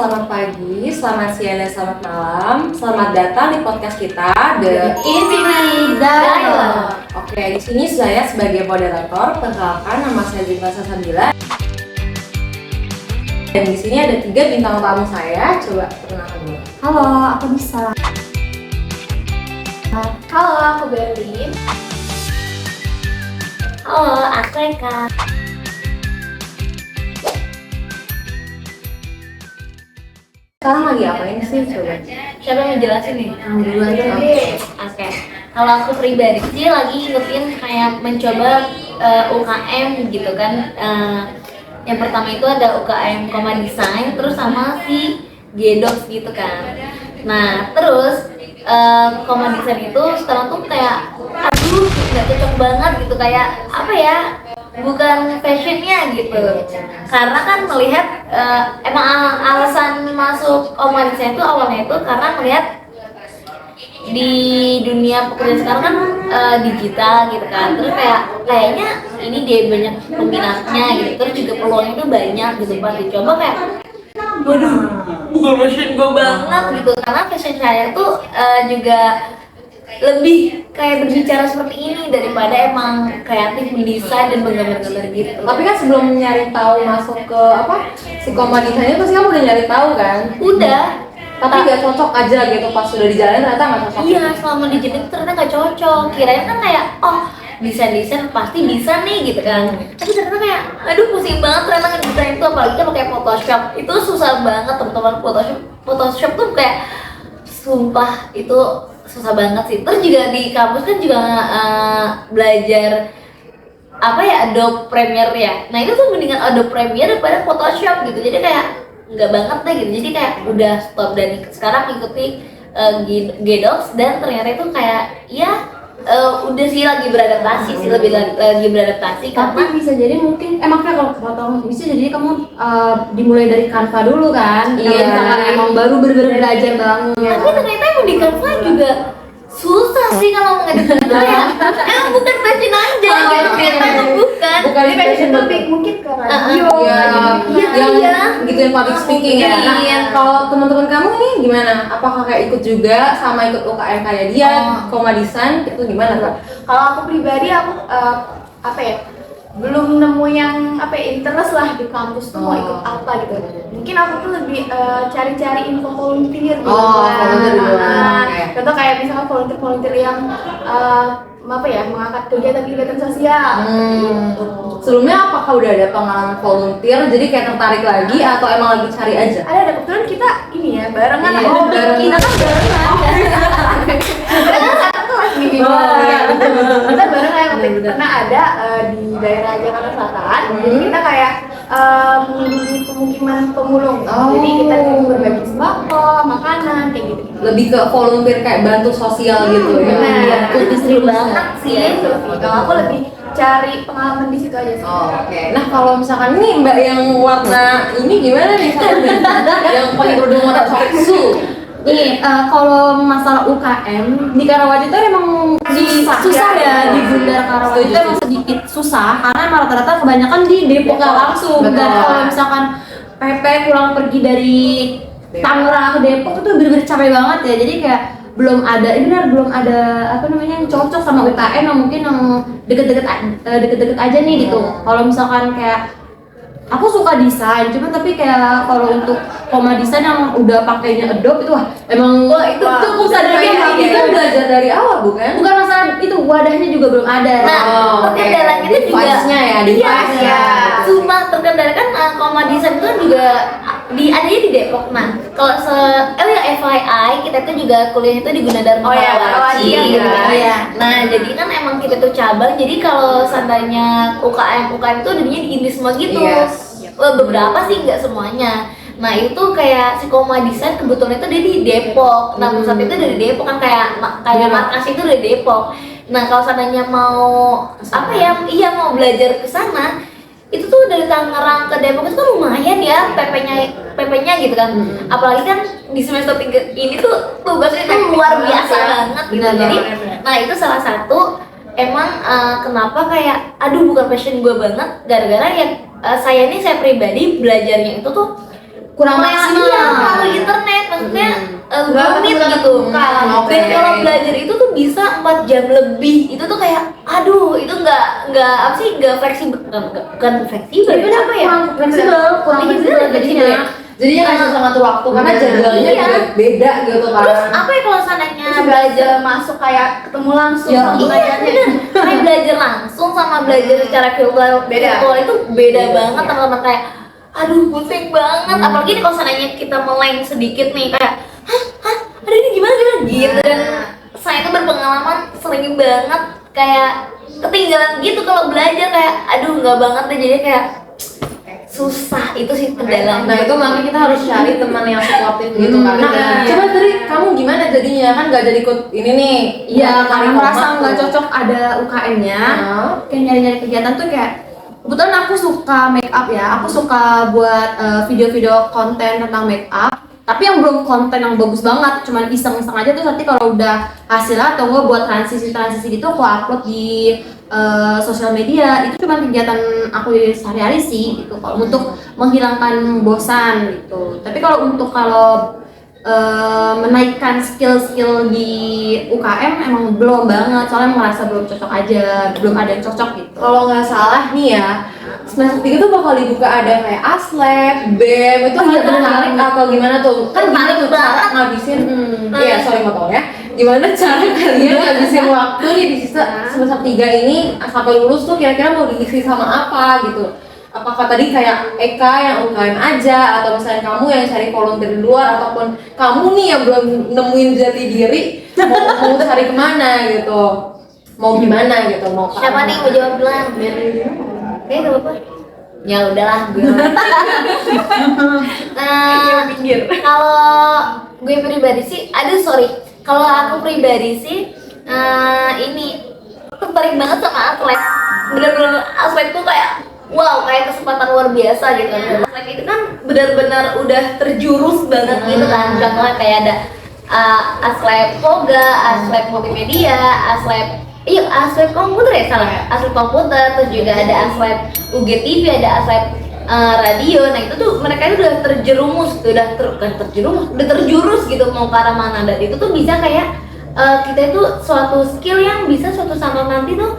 selamat pagi, selamat siang, dan selamat malam. Selamat datang di podcast kita, The Infinity Dialogue. Oke, di sini saya sebagai moderator. Perkenalkan, nama saya Zita Sasabila. Dan di sini ada 3 bintang tamu saya. Coba perkenalkan dulu. Halo, aku Nisa. Halo, aku Berlin. Halo, aku Eka. Sekarang lagi apain sih? Coba. Siapa yang ngejelasin nih? Duluan deh. Oke. Kalau aku pribadi sih lagi ngikutin kayak mencoba UKM gitu kan. Yang pertama itu ada UKM Koma Design, terus sama si Gedox gitu kan. Nah, terus Koma Design itu sekarang tuh kayak aduh nggak cocok banget gitu, kayak apa ya, bukan fashionnya gitu. Karena kan melihat emang alasan masuk Koma Design itu awalnya itu karena melihat di dunia pekerjaan sekarang kan digital gitu kan, terus kayaknya ini dia banyak peminatnya gitu, terus juga peluangnya itu banyak gitu. Pas dicoba kayak waduh, bukan fashion gue banget gitu, karena fashion saya tuh juga lebih kayak berbicara seperti ini daripada emang kreatif mendesain dan menggambar-gambar gitu. Tapi kan sebelum nyari tahu masuk ke si Koma Design itu pasti kamu udah nyari tahu kan? Udah. Tapi nggak cocok aja gitu, pas sudah dijalanin ternyata nggak cocok. Iya, selama dijalin ternyata nggak cocok. Kirain kan kayak desain pasti bisa nih gitu kan. Tapi ternyata kayak aduh pusing banget ternyata ngedesain itu, apalagi kan pakai Photoshop. Itu susah banget teman-teman. Photoshop tuh kayak sumpah itu susah banget sih. Terus juga di kampus kan juga belajar Adobe Premiere ya. Nah itu tuh mendingan Adobe Premiere daripada Photoshop gitu. Jadi kayak nggak banget deh gitu. Jadi kayak udah stop dan sekarang mengikuti Gedox, dan ternyata itu kayak udah sih lagi beradaptasi sih, lebih lagi beradaptasi. Tapi karena bisa jadi mungkin makanya kalau potong bisa jadi kamu dimulai dari Canva dulu kan. Iya. Kalau misalkan emang baru bener-bener belajar banget. tapi ternyata emang di Canva juga susah sih kalau mau ngedit itu ya. Emang bukan fashion aja gitu, ternyata bukan. Bukan Jadi fashion lebih mungkin ke radio. Iya. Gitu yang public speaking ya. Nah, Iya. kalau teman-teman kamu nih gimana? Apakah kayak ikut juga sama ikut UKM kayak dia, Koma Design itu gimana tuh? Kalau aku pribadi aku belum nemu yang interest lah di kampus tuh mau ikut apa gitu. Mungkin aku tuh lebih cari-cari info volunteer gitu. Volunteer dulu. Oke. Contoh kayak misalkan volunteer yang mengangkat kegiatan-kegiatan sosial. Gitu. Sebelumnya apakah udah ada pengalaman volunteer jadi kayak tertarik lagi atau emang lagi cari aja? Ada kebetulan kita ini ya barengan. Iya, barengan. Kita kan barengan. Kita kan satu kelas nih. Kita bareng kayak pernah ada di daerah Jakarta Selatan. Jadi kita kayak mengunjungi pemukiman pemulung. Jadi kita berbagi sembako, makanan kayak gitu. Lebih ke volunteer kayak bantu sosial gitu ya. Benar. Itu seru banget sih. Kalau aku lebih cari pengalaman di situ aja sih. Oke. Nah kalau misalkan ini Mbak yang warna ini gimana nih yang pakai kerudung warna soksu? Nih, kalau masalah UKM di Karawaci itu emang susah ya, di Bundar Karawaci itu emang sedikit susah karena emang rata-rata kebanyakan di Depok langsung. Betul. Dan kalau misalkan PP pulang pergi dari Tangerang ke Depok itu bener-bener capek banget ya. Jadi kayak belum ada yang cocok sama UKM yang mungkin yang deket-deket aja nih gitu. Kalau misalkan kayak aku suka desain, cuman tapi kayak kalau untuk Koma Design yang udah pakainya Adobe itu emang Itu susah dari kita belajar dari awal bukan? bukan masalah itu, wadahnya juga belum ada. Nah, terkendala itu juga device-nya ya, device-nya. Iya. Sumpah terkendala kan Koma Design itu juga adanya di Depok. Nah, kalau FYI kita tuh juga kuliah itu di Gunadarma Karawaci gitu kan. Iya. Nah, jadi kan emang kita tuh cabang. Jadi kalau seandainya UKM itu adanya di Indi semua gitu. Yes. Beberapa sih, nggak semuanya. Nah itu kayak si Koma Design kebetulan itu dia di Depok. Nah pusat itu dari Depok kan, kayak markas itu dari Depok. Nah kalau seandainya mau mau belajar ke sana, itu tuh dari Tangerang ke Depok itu kan lumayan ya PP-nya gitu kan. Apalagi kan di semester 3 ini tuh tugasnya itu luar biasa banget gitu. Jadi nah itu salah satu emang kenapa kayak bukan passion gue banget, gara-gara ya saya pribadi belajarnya itu tuh kurang Iya, maksimal. kalau internet maksudnya Nggak rumit ketemu gitu. kan. Oke. Dan kalau belajar itu tuh bisa 4 jam lebih. Itu tuh kayak aduh, itu nggak apa sih, nggak fleksibel, bukan fleksibel. Tapi Apa ya? kurang fleksibel, kurang Iya, fleksibel bener, jadinya. Jadinya nggak bisa ngatur waktu karena jadwalnya Iya. juga beda gitu kan. Terus apa ya kalau seandainya Terus belajar belajar masuk kayak ketemu langsung Ya, sama iya pengajarnya. bener, kayak belajar langsung sama belajar secara virtual Beda. itu beda Beda, banget iya. teman-teman, kayak aduh pusing banget, apalagi nih kalau seandainya kita meleng sedikit nih kayak hah ada ini gimana gitu. Dan saya tuh berpengalaman sering banget kayak ketinggalan gitu kalau belajar, kayak aduh nggak banget deh, jadi kayak susah itu sih kendalanya. Nah itu makanya kita harus cari teman yang suportif gitu kan. Nah bener. coba tadi kamu gimana jadinya, kan nggak jadi ikut ini nih? Iya, Ikut karena koma merasa tuh. nggak cocok ada UKM-nya. Nah. Kayak nyari-nyari kegiatan tuh kayak kebetulan aku suka make up ya. Aku suka buat video-video konten tentang make up. Tapi yang belum konten yang bagus banget, cuman iseng-iseng aja. Terus nanti kalau udah hasilnya atau gue buat transisi gitu, aku upload di sosial media. Itu cuma kegiatan aku sehari-hari sih gitu, kalau untuk menghilangkan bosan gitu. Tapi kalau untuk menaikkan skill-skill di UKM emang belum banget, soalnya merasa belum cocok aja, belum ada yang cocok gitu. Kalau nggak salah nih ya, semester 3 tuh bakal dibuka ada kayak aslab, BEM, itu Oh iya, kalian benar. menarik atau gimana tuh? Kan gimana tuh cara banget. ngabisin, iya sorry motong ya. Gimana cara kalian ngabisin waktu nih di sisa semester 3 ini sampai lulus tuh kira-kira mau diisi sama apa gitu? Apakah tadi kayak Eka yang UKM aja, atau misalnya kamu yang cari volunteer di luar, ataupun kamu nih yang belum nemuin jati diri mau cari kemana gitu, mau gimana gitu, mau ke Siapa nih arah mau jawab duluan? Biar kayak gak apa-apa. Ya udahlah gue. Kalau gue pribadi sih, aduh sorry. Kalau aku pribadi sih, ini tertarik banget sama atlet. Bener-bener atlet tuh kayak wow, kayak kesempatan luar biasa gitu kan. Atlet itu kan benar-benar udah terjurus banget gitu kan. Contohnya kayak ada atlet Voga, atlet multimedia, atlet komputer ya salah, atlet komputer, terus juga ada atlet UGTV, ada atlet radio. Nah itu tuh mereka itu udah terjerumus, udah terjurus gitu mau ke arah mana. Dan itu tuh bisa kayak kita itu suatu skill yang bisa suatu saat nanti tuh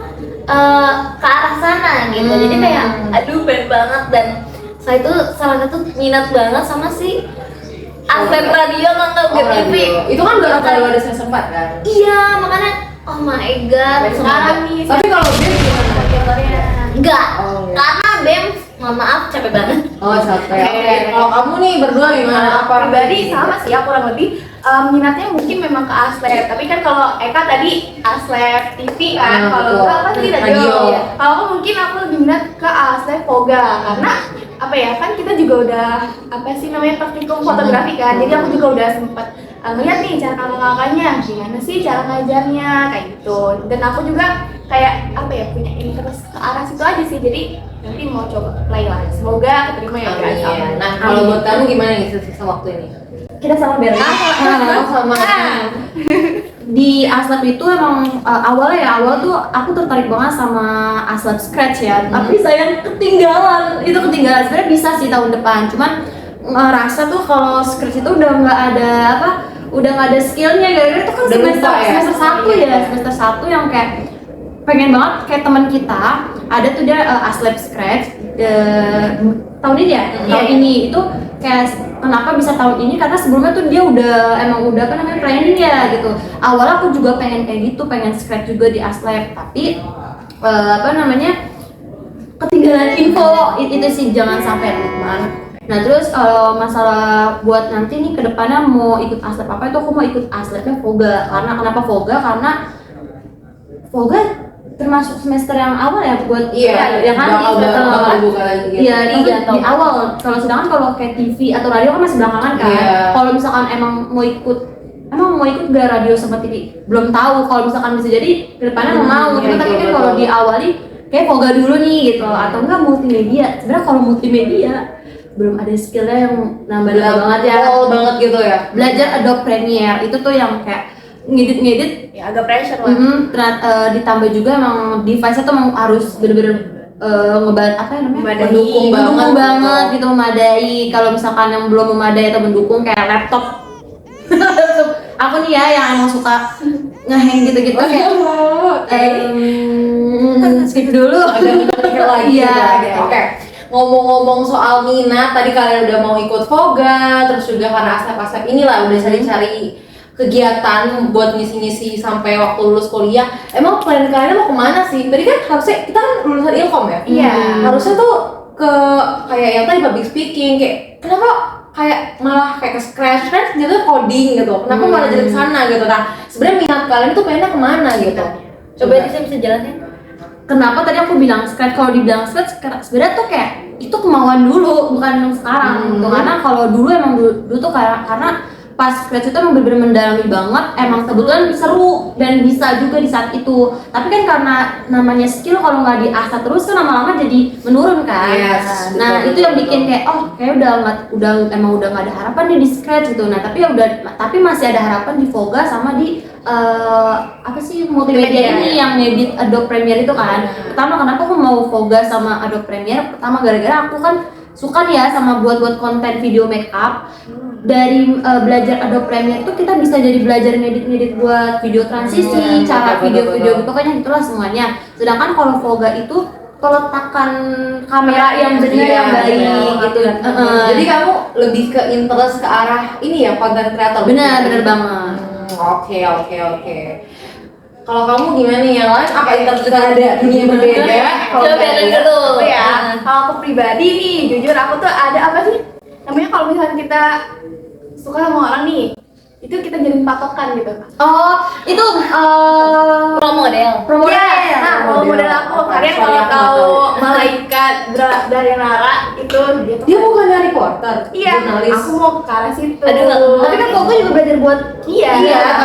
ke arah sana gitu. Jadi kayak aduh pengen banget, dan saya itu salah satu minat banget sama si atlet radio nonton UGTV. Itu kan baru ada semester 4 kan? Iya, makanya oh my god, Sekarang nih, Tapi kalau BEM gimana? enggak, Oh, iya. karena BEM mohon maaf capek banget. Oh capek. Oke. Kalau kamu nih berdua gimana? Apa pribadi sama sih, aku kurang lebih minatnya mungkin memang ke atlet. Tapi kan kalau Eka tadi atlet TV kan, kalau betul. gue apa sih radio. Radio. Kalau aku mungkin aku lebih minat ke atlet Voga, karena apa ya, kan kita juga udah apa sih namanya praktikum fotografi kan. Jadi aku juga udah sempat ngeliat nih cara kakak-kakaknya gimana sih cara ngajarnya kayak gitu. Dan aku juga kayak apa ya, punya interest ke arah situ aja sih. Jadi nanti mau coba play lah. Semoga keterima ya guys. Amin. Nah kalau buat kamu gimana nih sisa waktu ini? Kita sama Bella. Sama. Di Aslab itu emang awal tuh aku tertarik banget sama Aslab Scratch ya, tapi sayang ketinggalan. Sebenarnya bisa sih tahun depan, cuman ngerasa tuh kalau Scratch itu udah nggak ada skillnya, gara-gara itu kan Udah lupa ya? semester 1 semester 1 yang kayak pengen banget kayak teman kita ada tuh dia Aslab Scratch tahun ini ya, tahun ini itu kayak kenapa bisa tahun ini, karena sebelumnya tuh dia udah planning ya gitu. Awalnya aku juga pengen kayak gitu, pengen Scratch juga di Aslab, tapi ketinggalan info itu sih, jangan sampai teman. Nah terus kalau masalah buat nanti nih kedepannya mau ikut Aslab apa, itu aku mau ikut Aslabnya Voga. Karena kenapa Voga? Karena Voga termasuk semester yang awal ya buat Iya, kan di semester bakal awal. dibuka lagi gitu. Iya di awal. Kalau sedangkan kalau kayak TV atau radio kan masih belakangan kan. Iya. Kalau misalkan emang mau ikut gak radio sama TV? Belum tahu. Kalau misalkan bisa jadi kedepannya mau. Iya, Tapi kan betul. kalau diawali kayak Voga dulu nih gitu, atau enggak multimedia. Sebenarnya kalau multimedia belum ada skillnya yang nambah banget ya. Pol banget gitu ya. Belajar Adobe Premiere itu tuh yang kayak ngedit Ya agak pressure lah. ditambah juga emang device-nya tuh emang harus bener-bener ngebantu apa ya namanya? Mendukung banget. banget gitu, memadai. Kalau misalkan yang belum memadai atau mendukung kayak laptop. Aku nih ya yang emang suka ngehang gitu-gitu kayak skip dulu. Ada mikir lagi. Iya. Gitu. Oke. Ngomong-ngomong soal minat, tadi kalian udah mau ikut Voga, terus juga karena asap-asap inilah udah cari-cari kegiatan buat ngisi-ngisi sampai waktu lulus kuliah. Emang plan kalian mau kemana sih? Tadi kan harusnya kita kan lulusan Ilkom ya? Iya. Harusnya tuh ke kayak yang tadi public speaking, kayak kenapa kayak malah kayak ke scratch gitu coding gitu. Kenapa malah jadi ke sana gitu. Nah, sebenarnya minat kalian tuh pengennya kemana gitu? Coba bisa jelasin. Kenapa tadi aku bilang scratch? Kalau dibilang scratch sebenarnya tuh kayak itu kemauan dulu bukan yang sekarang gitu. Karena kalau dulu emang dulu tuh karena pas scratch itu emang bener-bener mendalami banget, emang kebetulan seru dan bisa juga di saat itu. Tapi kan karena namanya skill kalau nggak diasah terus kan lama-lama jadi menurun kan. Yes, Nah betul, itu yang bikin kayak kayak emang udah nggak ada harapan nih di scratch gitu. Nah tapi masih ada harapan di Voga sama di apa sih multimedia ini yang ngedit Adobe Premiere itu kan. Pertama kenapa aku mau Voga sama Adobe Premiere? Pertama gara-gara aku kan suka nih ya sama buat konten video makeup. Dari belajar Adobe Premiere itu kita bisa jadi belajar ngedit buat video transisi, cara video-video pokoknya itulah semuanya. Sedangkan kalau Voga itu peletakan kamera yang benar yang baik gitu. Jadi kamu lebih ke interest ke arah ini ya, konten kreator. Bener banget. Oke. Kalau kamu gimana nih yang lain? Apa interest kita ada dunia yang berbeda? Coba bedain dulu. Oh ya, kalau aku pribadi nih, jujur aku tuh ada apa sih? Namanya kalau misalnya kita suka sama orang nih, itu kita jadi patokan gitu. Itu Pro model. Iya, nah kalau model aku, kalian kalau tahu malaikat dari Nara itu Dia bukan dari reporter, iya, jurnalis. aku mau ke arah situ. Aduh, tapi kan Voga juga belajar buat Iya,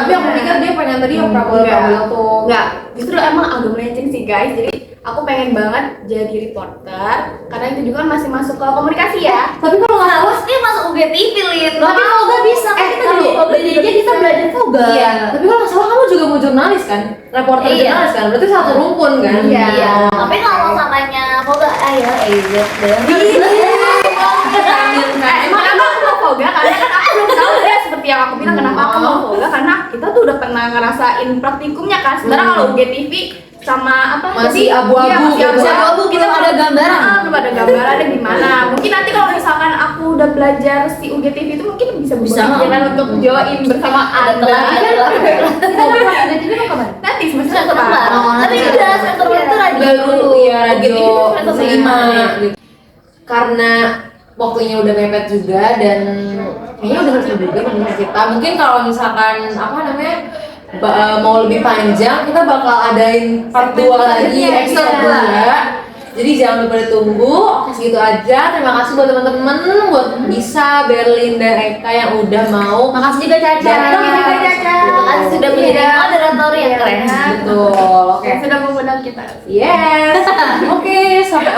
Tapi aku pikir dia pengen tadi yang Prabowo tuh. Enggak, justru emang agak melenceng sih guys. Jadi aku pengen banget jadi reporter karena itu juga kan masih masuk ke komunikasi ya. Tapi kalau nggak salah, Harusnya masuk UGTV, Lin. tapi Voga bisa kan kita jadi kita belajar Voga. iya. Tapi kalau nggak salah kamu juga mau jurnalis kan? Reporter Iya. jurnalis kan? Berarti satu rumpun kan? Iya. Iya. Tapi kalau samanya Voga, ayo Eza deh. Emang aku mau Voga karena kan aku belum tahu ya seperti yang aku bilang kenapa aku mau Voga karena kita tuh udah pernah ngerasain praktikumnya kan. Sementara kalau UGTV sama apa Masih tadi? abu-abu Iya, masih gitu. abu-abu, kita Belum ada gambaran. belum ada gambarannya gimana. Mungkin nanti kalau misalkan aku udah belajar si UGTV itu mungkin bisa jalan untuk join bersama Anda. Jadi kapan? Nanti semester Semester depan. depan. Tapi udah semester itu radio. Baru ya radio UGTV semester kelima lima. gitu. Karena waktunya udah mepet juga dan kayaknya udah harus juga menurut kita. Mungkin kalau misalkan apa namanya mau lebih panjang, kita bakal adain part 2 lagi, episode 2. Jadi jangan lupa ditunggu. Oke, segitu aja. Terima kasih buat teman-teman, buat Bisa, Berlin, dan Eka yang udah mau. Makasih juga Caca. Terima kasih sudah menjadi moderator yang keren. Betul. Oke. Yang sudah mengundang kita. Yes. Oke, sampai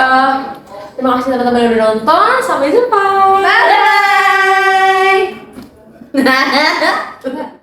terima kasih teman-teman yang udah nonton. Sampai jumpa. Bye. Bye.